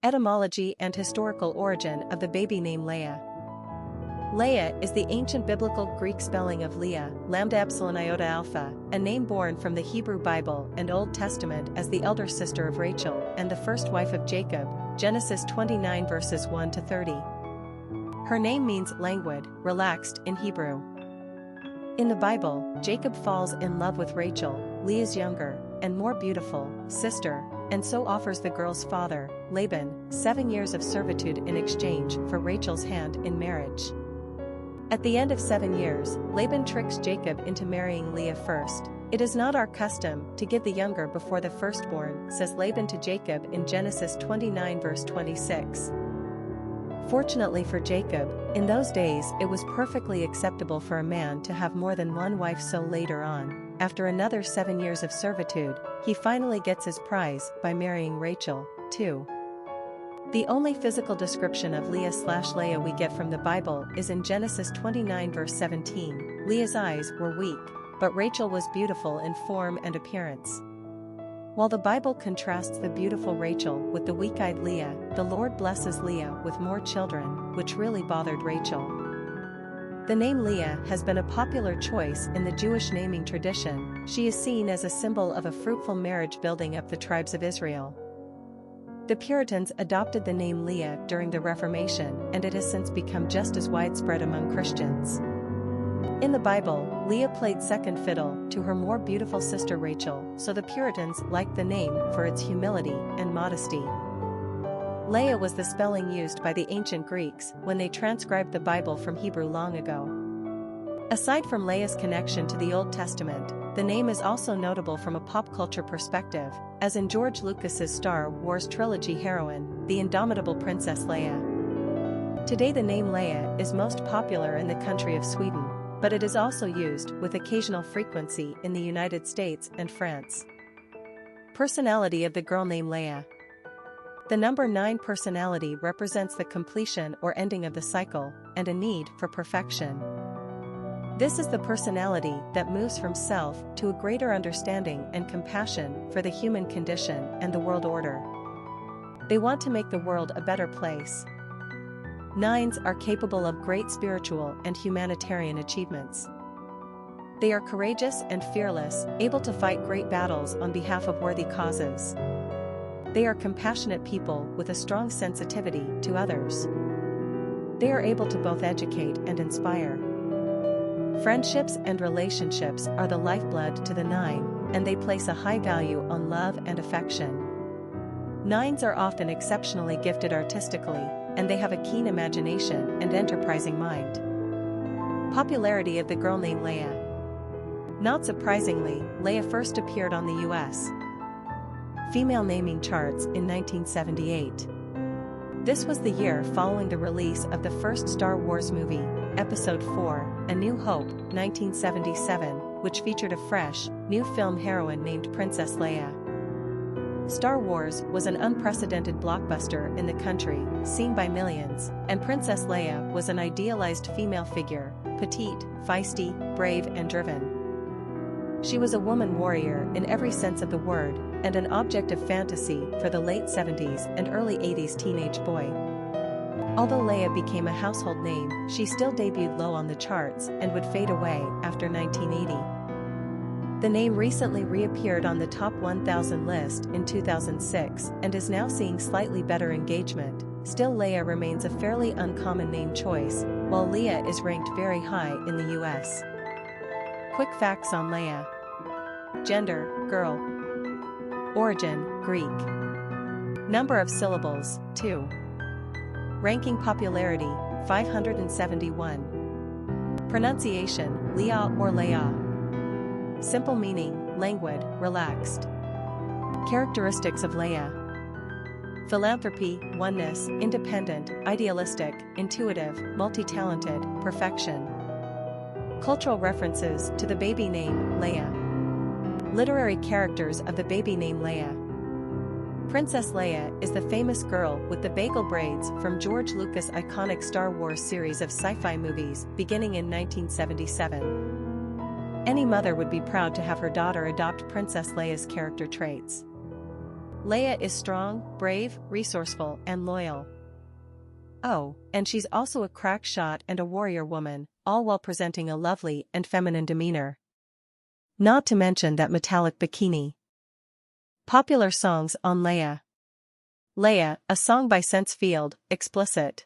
Etymology and historical origin of the baby name Leah. Leah is the ancient biblical Greek spelling of Leah, lambda epsilon iota alpha, a name born from the Hebrew Bible and Old Testament as the elder sister of Rachel and the first wife of Jacob, Genesis 29 verses 1 to 30. Her name means languid, relaxed in Hebrew. In the Bible, Jacob falls in love with Rachel, Leah's younger and more beautiful sister, and so offers the girl's father, Laban, 7 years of servitude in exchange for Rachel's hand in marriage. At the end of 7 years, Laban tricks Jacob into marrying Leah first. "It is not our custom to give the younger before the firstborn," says Laban to Jacob in Genesis 29 verse 26. Fortunately for Jacob, in those days it was perfectly acceptable for a man to have more than one wife, so later on, after another 7 years of servitude, he finally gets his prize by marrying Rachel, too. The only physical description of Leah/Leia we get from the Bible is in Genesis 29 verse 17. Leah's eyes were weak, but Rachel was beautiful in form and appearance. While the Bible contrasts the beautiful Rachel with the weak-eyed Leah, the Lord blesses Leah with more children, which really bothered Rachel. The name Leah has been a popular choice in the Jewish naming tradition. She is seen as a symbol of a fruitful marriage building up the tribes of Israel. The Puritans adopted the name Leah during the Reformation, and it has since become just as widespread among Christians. In the Bible, Leah played second fiddle to her more beautiful sister Rachel, so the Puritans liked the name for its humility and modesty. Leah was the spelling used by the ancient Greeks when they transcribed the Bible from Hebrew long ago. Aside from Leah's connection to the Old Testament, the name is also notable from a pop culture perspective, as in George Lucas's Star Wars Trilogy heroine, the indomitable Princess Leia. Today the name Leia is most popular in the country of Sweden, but it is also used with occasional frequency in the United States and France. Personality of the girl named Leah. The number 9 personality represents the completion or ending of the cycle, and a need for perfection. This is the personality that moves from self to a greater understanding and compassion for the human condition and the world order. They want to make the world a better place. 9s are capable of great spiritual and humanitarian achievements. They are courageous and fearless, able to fight great battles on behalf of worthy causes. They are compassionate people with a strong sensitivity to others. They are able to both educate and inspire. Friendships and relationships are the lifeblood to the 9, and they place a high value on love and affection. 9s are often exceptionally gifted artistically, and they have a keen imagination and enterprising mind. Popularity of the girl named Leah. Not surprisingly, Leah first appeared on the U.S. female naming charts in 1978. This was the year following the release of the first Star Wars movie, Episode 4, A New Hope, 1977, which featured a fresh, new film heroine named Princess Leia. Star Wars was an unprecedented blockbuster in the country, seen by millions, and Princess Leia was an idealized female figure, petite, feisty, brave and driven. She was a woman warrior in every sense of the word, and an object of fantasy for the late 70s and early 80s teenage boy. Although Leia became a household name, she still debuted low on the charts and would fade away after 1980. The name recently reappeared on the top 1,000 list in 2006 and is now seeing slightly better engagement. Still, Leia remains a fairly uncommon name choice, while Leah is ranked very high in the US. Quick facts on Leia. Gender, girl. Origin, Greek. Number of syllables, 2. Ranking popularity, 571. Pronunciation, Leah or Leah. Simple meaning, languid, relaxed. Characteristics of Leia. Philanthropy, oneness, independent, idealistic, intuitive, multi-talented, perfection. Cultural references to the baby name, Leia. Literary characters of the baby name Leia. Princess Leia is the famous girl with the bagel braids from George Lucas' iconic Star Wars series of sci-fi movies beginning in 1977. Any mother would be proud to have her daughter adopt Princess Leia's character traits. Leia is strong, brave, resourceful, and loyal. Oh, and she's also a crack shot and a warrior woman, all while presenting a lovely and feminine demeanor. Not to mention that metallic bikini. Popular songs on Leia. Leia, a song by Sense Field, explicit.